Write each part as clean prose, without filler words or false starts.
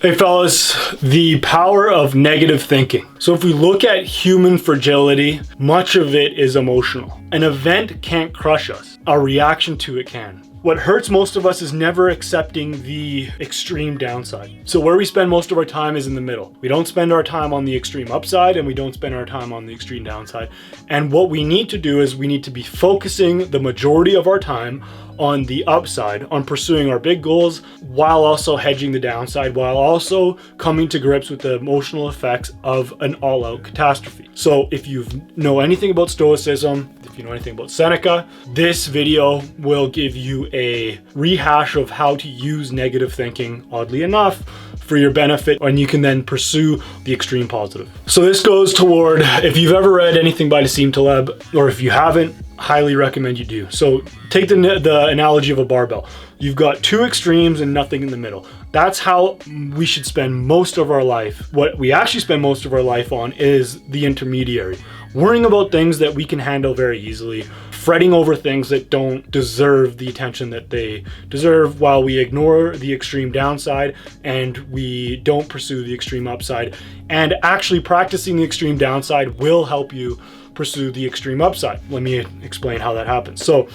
Hey fellas, the power of negative thinking. So if we look at human fragility, much of it is emotional. An event can't crush us. Our reaction to it can. What hurts most of us is never accepting the extreme downside. So where we spend most of our time is in the middle. We don't spend our time on the extreme upside and we don't spend our time on the extreme downside. And what we need to do is we need to be focusing the majority of our time on the upside, on pursuing our big goals, while also hedging the downside, while also coming to grips with the emotional effects of an all-out catastrophe. So if you know anything about Stoicism, if you know anything about Seneca, this video will give you a rehash of how to use negative thinking, oddly enough, for your benefit, and you can then pursue the extreme positive. So this goes toward, if you've ever read anything by Nassim Taleb, or if you haven't, highly recommend you do. So take the analogy of a barbell. You've got two extremes and nothing in the middle. That's how we should spend most of our life. What we actually spend most of our life on is the intermediary. Worrying about things that we can handle very easily, fretting over things that don't deserve the attention that they deserve, while we ignore the extreme downside and we don't pursue the extreme upside. And actually practicing the extreme downside will help you pursue the extreme upside. Let me explain how that happens. So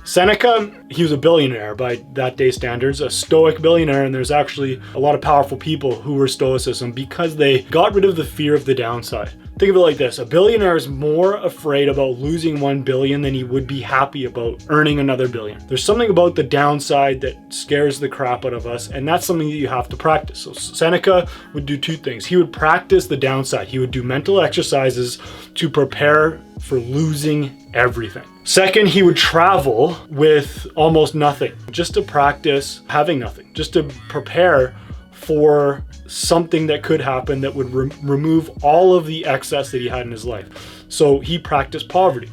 Seneca, he was a billionaire by that day's standards, a stoic billionaire, and there's actually a lot of powerful people who were stoicism because they got rid of the fear of the downside. Think of it like this: a billionaire is more afraid about losing 1 billion than he would be happy about earning another billion. There's something about the downside that scares the crap out of us, and that's something that you have to practice. So Seneca would do two things. He would practice the downside. He would do mental exercises to prepare for losing everything. Second, he would travel with almost nothing, just to practice having nothing, just to prepare for something that could happen that would remove all of the excess that he had in his life. So he practiced poverty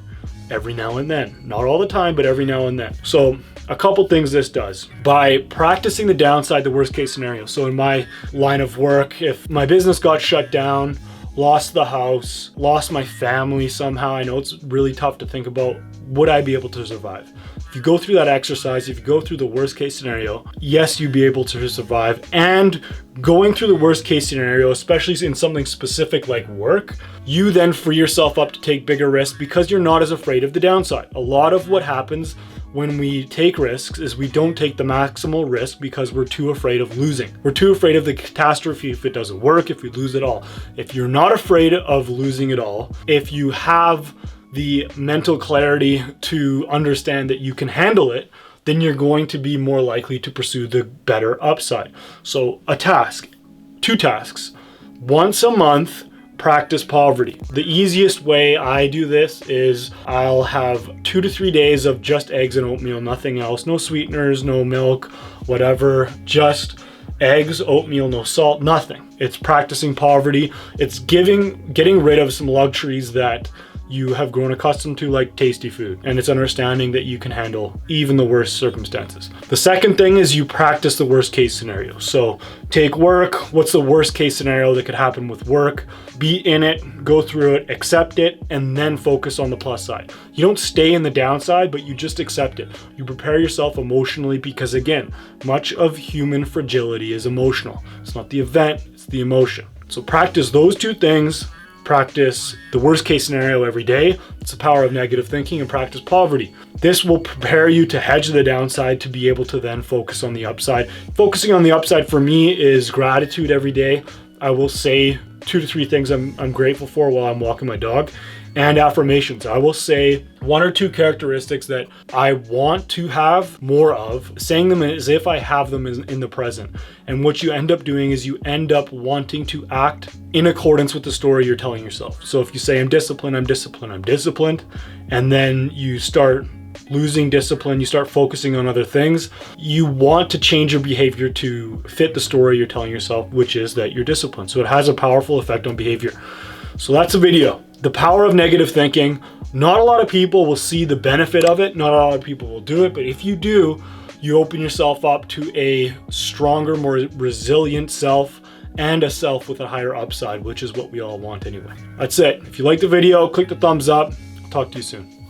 every now and then, not all the time, but every now and then. So a couple things this does: by practicing the downside, the worst case scenario. So in my line of work, if my business got shut down, lost the house, lost my family somehow, I know it's really tough to think about, would I be able to survive? If you go through that exercise, if you go through the worst case scenario, yes, you'd be able to survive. And going through the worst case scenario, especially in something specific like work, you then free yourself up to take bigger risks because you're not as afraid of the downside. A lot of what happens when we take risks is we don't take the maximal risk because we're too afraid of losing. We're too afraid of the catastrophe if it doesn't work, if we lose it all. If you're not afraid of losing it all, if you have the mental clarity to understand that you can handle it, then you're going to be more likely to pursue the better upside. So a task, 2 tasks, once a month, practice poverty. The easiest way I do this is I'll have 2 to 3 days of just eggs and oatmeal, nothing else, no sweeteners, no milk, whatever, just eggs, oatmeal, no salt, nothing. It's practicing poverty. It's getting rid of some luxuries that you have grown accustomed to, like tasty food, and it's understanding that you can handle even the worst circumstances. The second thing is you practice the worst case scenario. So take work. What's the worst case scenario that could happen with work? Be in it, go through it, accept it, and then focus on the plus side. You don't stay in the downside, but you just accept it. You prepare yourself emotionally because, again, much of human fragility is emotional. It's not the event, it's the emotion. So practice those 2 things. Practice the worst case scenario every day. It's the power of negative thinking, and practice poverty. This will prepare you to hedge the downside to be able to then focus on the upside. Focusing on the upside for me is gratitude every day. I will say 2 to 3 things I'm grateful for while I'm walking my dog, and affirmations. I will say 1 or 2 characteristics that I want to have more of, saying them as if I have them in the present. And what you end up doing is you end up wanting to act in accordance with the story you're telling yourself. So if you say, I'm disciplined, I'm disciplined, I'm disciplined, and then you start losing discipline, you start focusing on other things, you want to change your behavior to fit the story you're telling yourself, which is that you're disciplined. So it has a powerful effect on behavior. So that's a video. The power of negative thinking. Not a lot of people will see the benefit of it. Not a lot of people will do it. But if you do, you open yourself up to a stronger, more resilient self, and a self with a higher upside, which is what we all want anyway. That's it. If you like the video, click the thumbs up. I'll talk to you soon.